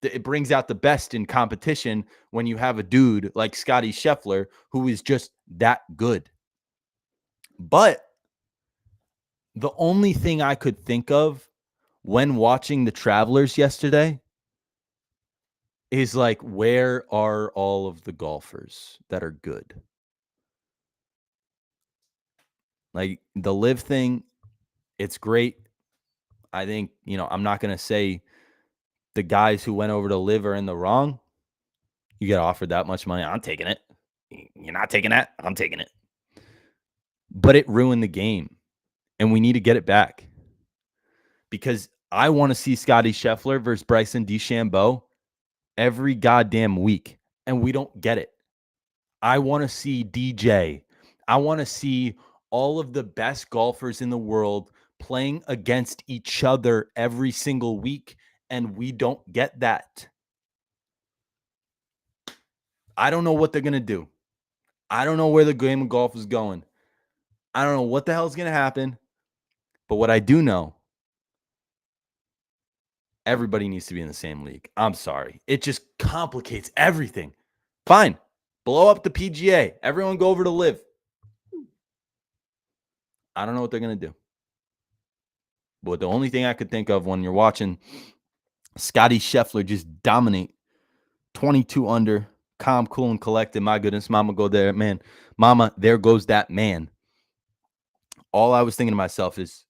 It brings out the best in competition when you have a dude like Scottie Scheffler who is just that good. But the only thing I could think of when watching the Travelers yesterday is like, where are all of the golfers that are good? Like the live thing, it's great. I think, I'm not going to say the guys who went over to live are in the wrong. You get offered that much money. I'm taking it. You're not taking that? I'm taking it. But it ruined the game, and we need to get it back because I want to see Scottie Scheffler versus Bryson DeChambeau every goddamn week, and we don't get it. I want to see DJ. I want to see all of the best golfers in the world playing against each other every single week, and we don't get that. I don't know what they're going to do. I don't know where the game of golf is going. I don't know what the hell is going to happen. But what I do know, everybody needs to be in the same league. I'm sorry. It just complicates everything. Fine. Blow up the PGA. Everyone go over to live. I don't know what they're going to do. But the only thing I could think of when you're watching Scottie Scheffler just dominate 22 under, calm, cool, and collected. My goodness, mama go there, man. Mama, there goes that man. All I was thinking to myself is,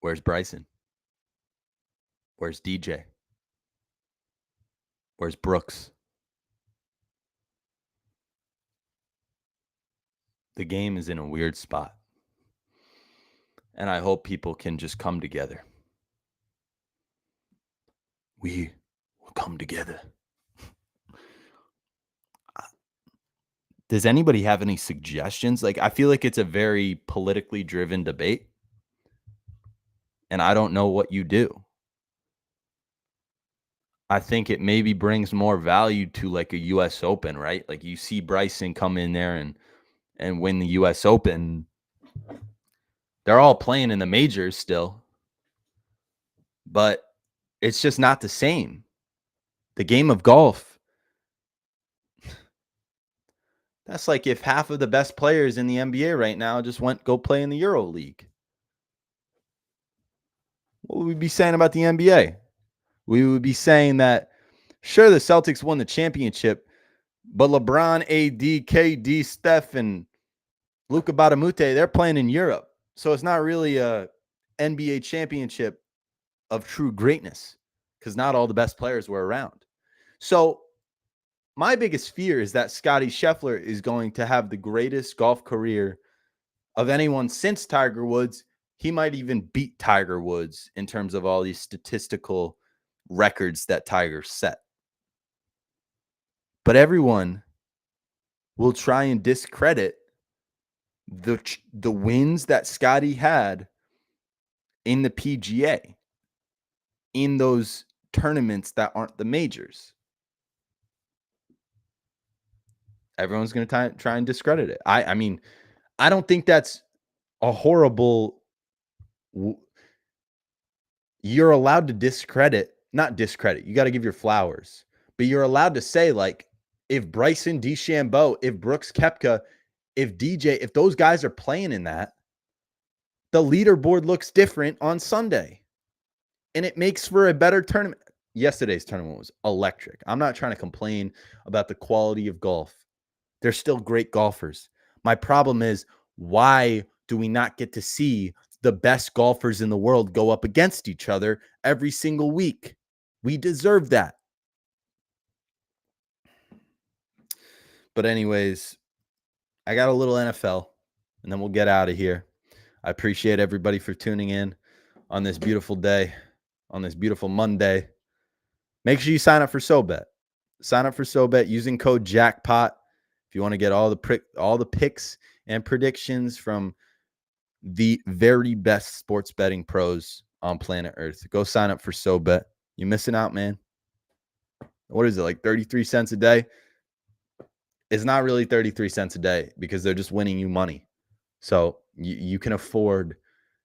where's Bryson? Where's DJ? Where's Brooks? The game is in a weird spot. And I hope people can just come together. We will come together. Does anybody have any suggestions? Like, I feel like it's a very politically driven debate. And I don't know what you do. I think it maybe brings more value to like a US Open, right? Like you see Bryson come in there and win the US Open. They're all playing in the majors still. But it's just not the same. The game of golf, that's like if half of the best players in the NBA right now just go play in the Euro League. What would we be saying about the NBA? We would be saying that, sure, the Celtics won the championship, but LeBron, AD, KD, Steph, and Luka Batamute, they're playing in Europe. So it's not really a NBA championship of true greatness because not all the best players were around. So my biggest fear is that Scottie Scheffler is going to have the greatest golf career of anyone since Tiger Woods. He might even beat Tiger Woods in terms of all these statistical records that Tiger set. But everyone will try and discredit the wins that Scottie had in the PGA, in those tournaments that aren't the majors. Everyone's going to try and discredit it. I mean, I don't think that's a horrible. You're allowed to not discredit. You got to give your flowers, but you're allowed to say, like, if Bryson DeChambeau, if Brooks Koepka, if DJ, if those guys are playing in that, the leaderboard looks different on Sunday, and it makes for a better tournament. Yesterday's tournament was electric. I'm not trying to complain about the quality of golf. They're still great golfers. My problem is, why do we not get to see the best golfers in the world go up against each other every single week? We deserve that. But anyways, I got a little NFL, and then we'll get out of here. I appreciate everybody for tuning in on this beautiful day, on this beautiful Monday. Make sure you sign up for SoBet. Sign up for SoBet using code Jackpot if you want to get all the picks and predictions from the very best sports betting pros on planet Earth. Go sign up for SoBet. You're missing out, man. What is it, like 33 cents a day? It's not really 33 cents a day because they're just winning you money. So you can afford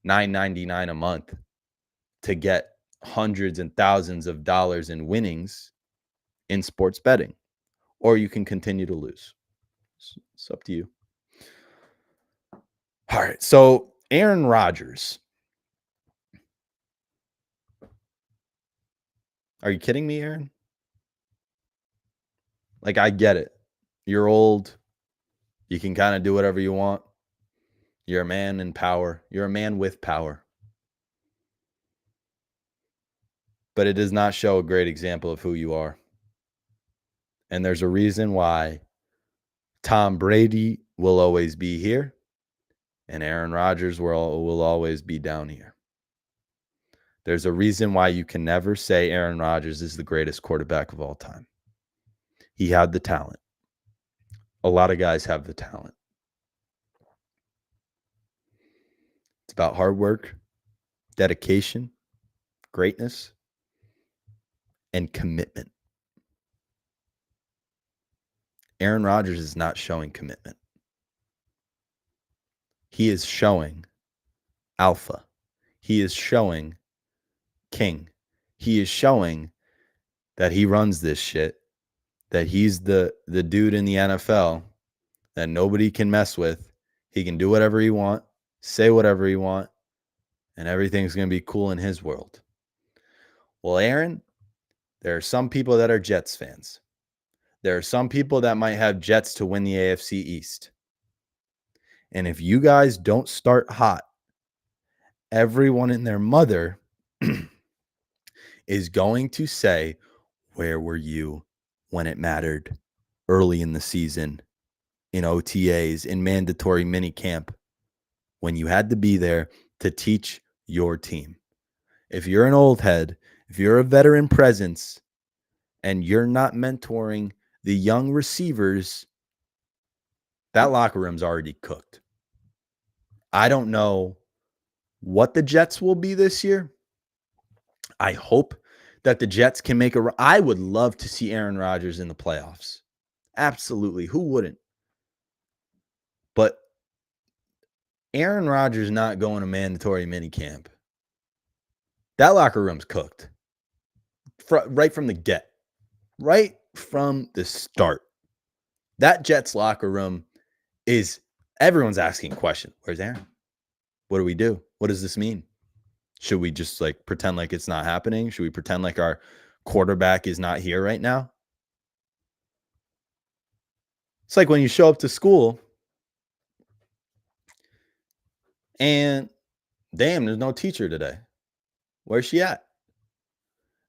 $9.99 a month to get hundreds and thousands of dollars in winnings in sports betting, or you can continue to lose. It's up to you. All right. So Aaron Rodgers. Are you kidding me, Aaron? Like, I get it. You're old. You can kind of do whatever you want. You're a man in power. You're a man with power. But it does not show a great example of who you are. And there's a reason why Tom Brady will always be here and Aaron Rodgers will always be down here. There's a reason why you can never say Aaron Rodgers is the greatest quarterback of all time. He had the talent. A lot of guys have the talent. It's about hard work, dedication, greatness, and commitment. Aaron Rodgers is not showing commitment. He is showing alpha. He is showing king. He is showing that he runs this shit, that he's the dude in the NFL that nobody can mess with. He can do whatever he wants, say whatever he wants, and everything's going to be cool in his world. Well, Aaron, there are some people that are Jets fans. There are some people that might have Jets to win the AFC East. And if you guys don't start hot, everyone and their mother is going to say, where were you when it mattered early in the season, in OTAs, in mandatory minicamp, when you had to be there to teach your team? If you're an old head, if you're a veteran presence, and you're not mentoring the young receivers, that locker room's already cooked. I don't know what the Jets will be this year. I hope that the Jets can make I would love to see Aaron Rodgers in the playoffs. Absolutely. Who wouldn't? But Aaron Rodgers not going to mandatory minicamp. That locker room's cooked. Right from the get. Right from the start. That Jets locker room is, everyone's asking a question. Where's Aaron? What do we do? What does this mean? Should we just like pretend like it's not happening? Should we pretend like our quarterback is not here right now? It's like when you show up to school and damn, there's no teacher today. Where's she at?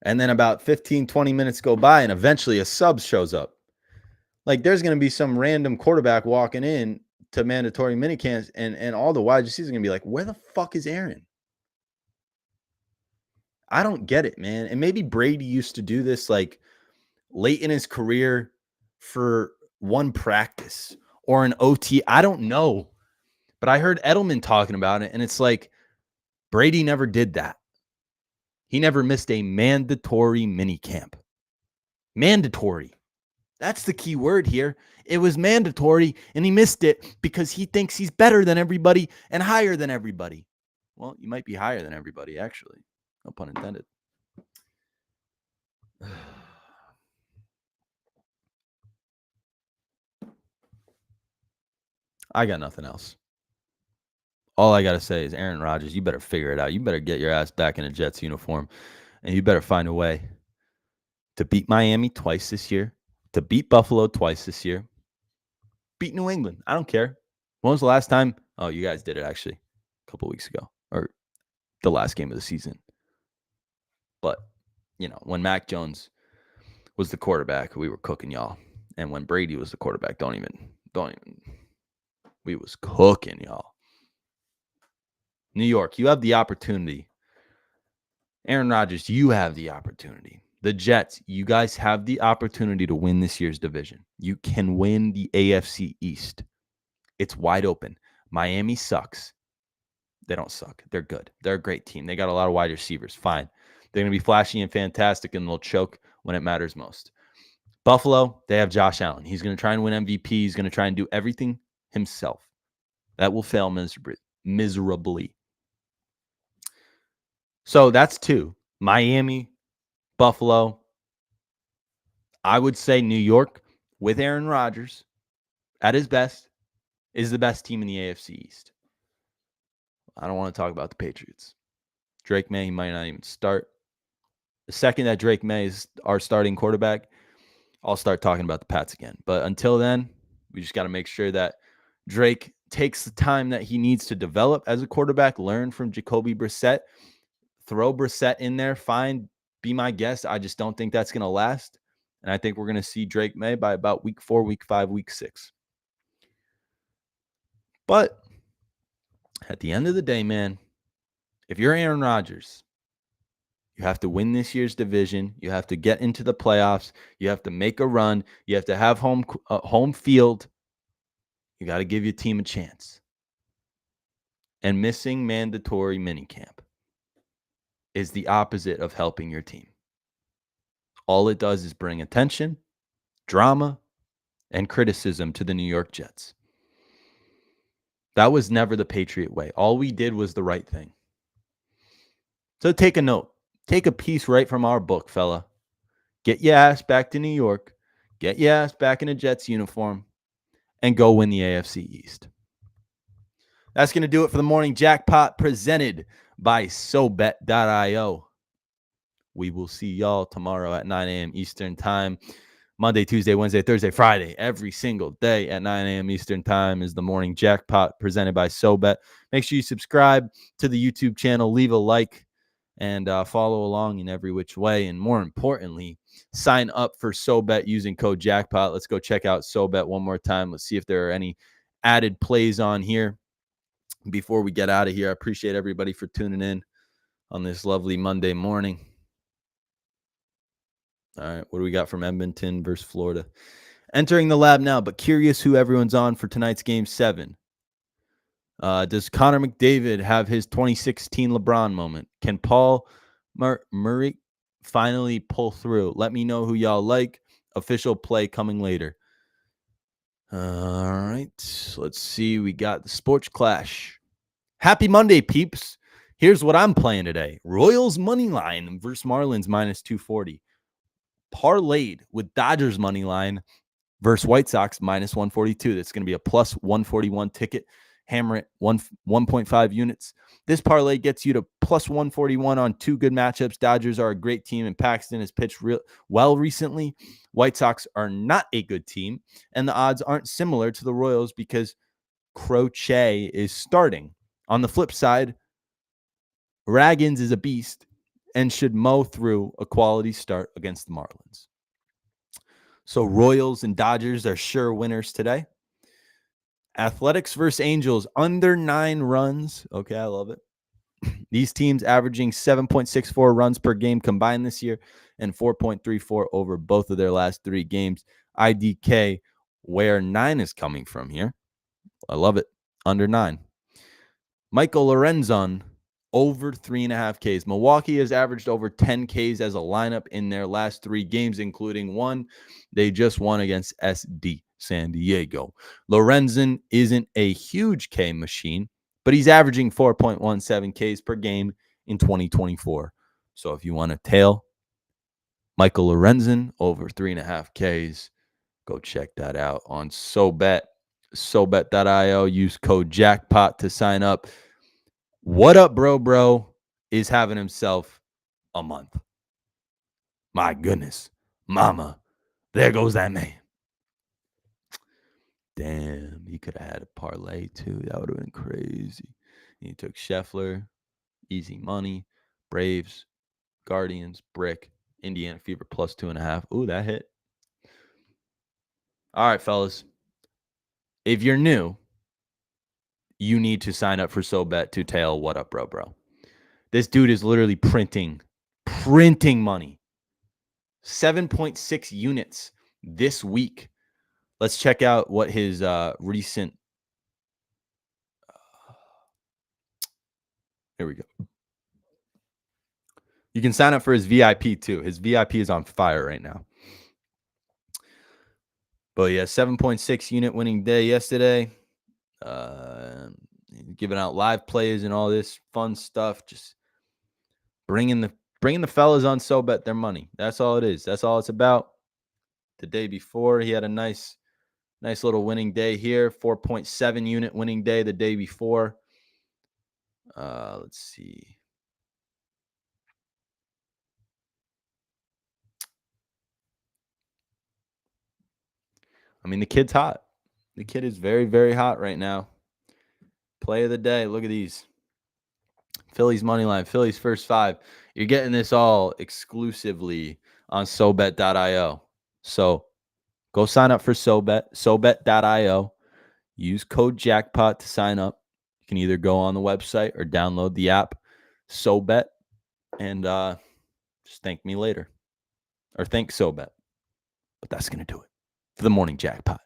And then about 15, 20 minutes go by and eventually a sub shows up. Like there's going to be some random quarterback walking in to mandatory minicamps and all the wide receivers are going to be like, where the fuck is Aaron? I don't get it, man. And maybe Brady used to do this like late in his career for one practice or an OT. I don't know. But I heard Edelman talking about it, and it's like Brady never did that. He never missed a mandatory minicamp. Mandatory. That's the key word here. It was mandatory, and he missed it because he thinks he's better than everybody and higher than everybody. Well, you might be higher than everybody, actually. No pun intended. I got nothing else. All I got to say is, Aaron Rodgers, you better figure it out. You better get your ass back in a Jets uniform, and you better find a way to beat Miami twice this year, to beat Buffalo twice this year, beat New England. I don't care. When was the last time? Oh, you guys did it actually a couple weeks ago, or the last game of the season. But, when Mac Jones was the quarterback, we were cooking y'all. And when Brady was the quarterback, don't even, we was cooking y'all. New York, you have the opportunity. Aaron Rodgers, you have the opportunity. The Jets, you guys have the opportunity to win this year's division. You can win the AFC East. It's wide open. Miami sucks. They don't suck. They're good. They're a great team. They got a lot of wide receivers. Fine. They're going to be flashy and fantastic, and they'll choke when it matters most. Buffalo, they have Josh Allen. He's going to try and win MVP. He's going to try and do everything himself. That will fail miserably. So that's two. Miami, Buffalo. I would say New York, with Aaron Rodgers at his best, is the best team in the AFC East. I don't want to talk about the Patriots. Drake May, he might not even start. The second that Drake May is our starting quarterback, I'll start talking about the Pats again. But until then, we just got to make sure that Drake takes the time that he needs to develop as a quarterback, learn from Jacoby Brissett, throw Brissett in there, fine, be my guest. I just don't think that's going to last. And I think we're going to see Drake May by about week 4, week 5, week 6. But at the end of the day, man, if you're Aaron Rodgers, you have to win this year's division. You have to get into the playoffs. You have to make a run. You have to have home field. You got to give your team a chance. And missing mandatory minicamp is the opposite of helping your team. All it does is bring attention, drama, and criticism to the New York Jets. That was never the Patriot way. All we did was the right thing. So take a note. Take a piece right from our book, fella. Get your ass back to New York. Get your ass back in a Jets uniform and go win the AFC East. That's going to do it for the morning jackpot presented by SoBet.io. We will see y'all tomorrow at 9 a.m. Eastern time. Monday, Tuesday, Wednesday, Thursday, Friday, every single day at 9 a.m. Eastern time is the morning jackpot presented by SoBet. Make sure you subscribe to the YouTube channel, leave a like, and follow along in every which way. And more importantly, sign up for SoBet using code jackpot. Let's go check out SoBet one more time. Let's see if there are any added plays on here before we get out of here. I appreciate everybody for tuning in on this lovely Monday morning. All right, what do we got from Edmonton versus Florida? Entering the lab now, but curious who everyone's on for tonight's Game 7. Does Connor McDavid have his 2016 LeBron moment? Can Paul Murray finally pull through? Let me know who y'all like. Official play coming later. All right, let's see. We got the Sports Clash. Happy Monday, peeps. Here's what I'm playing today. Royals money line versus Marlins minus 240. Parlayed with Dodgers money line versus White Sox minus 142. That's going to be a plus 141 ticket. Hammer it 1.5 units. This parlay gets you to plus 141 on two good matchups. Dodgers are a great team, and Paxton has pitched well recently. White Sox are not a good team, and the odds aren't similar to the Royals because Crochet is starting. On the flip side, Raggins is a beast and should mow through a quality start against the Marlins. So Royals and Dodgers are sure winners today. Athletics versus Angels, under 9 runs. Okay, I love it. These teams averaging 7.64 runs per game combined this year and 4.34 over both of their last 3 games. IDK, where 9 is coming from here. I love it. Under 9. Michael Lorenzon, over 3.5 Ks. Milwaukee has averaged over 10 Ks as a lineup in their last 3 games, including one they just won against SD San Diego. Lorenzon isn't a huge K machine, but he's averaging 4.17 Ks per game in 2024. So if you want to tail Michael Lorenzon over 3.5 Ks, go check that out on SoBet. SoBet.io. Use code jackpot to sign up. What up, bro is having himself a month. My goodness. Mama, there goes that man. Damn, he could have had a parlay too. That would have been crazy. He took Scheffler, easy money, Braves, Guardians, Brick, Indiana Fever plus 2.5. Ooh, that hit. All right, fellas. If you're new, you need to sign up for SoBet to tell what up, bro. This dude is literally printing money. 7.6 units this week. Let's check out what his recent. Here we go. You can sign up for his VIP too. His VIP is on fire right now. But yeah, 7.6 unit winning day yesterday. Giving out live plays and all this fun stuff. Just bringing the fellas on SoBet their money. That's all it is. That's all it's about. The day before, he had a nice little winning day here. 4.7 unit winning day the day before. Let's see. I mean, the kid's hot. The kid is very, very hot right now. Play of the day. Look at these. Phillies money line. Phillies first 5. You're getting this all exclusively on SoBet.io. So go sign up for SoBet. SoBet.io. Use code jackpot to sign up. You can either go on the website or download the app SoBet and just thank me later. Or thank SoBet. But that's going to do it for the morning jackpot.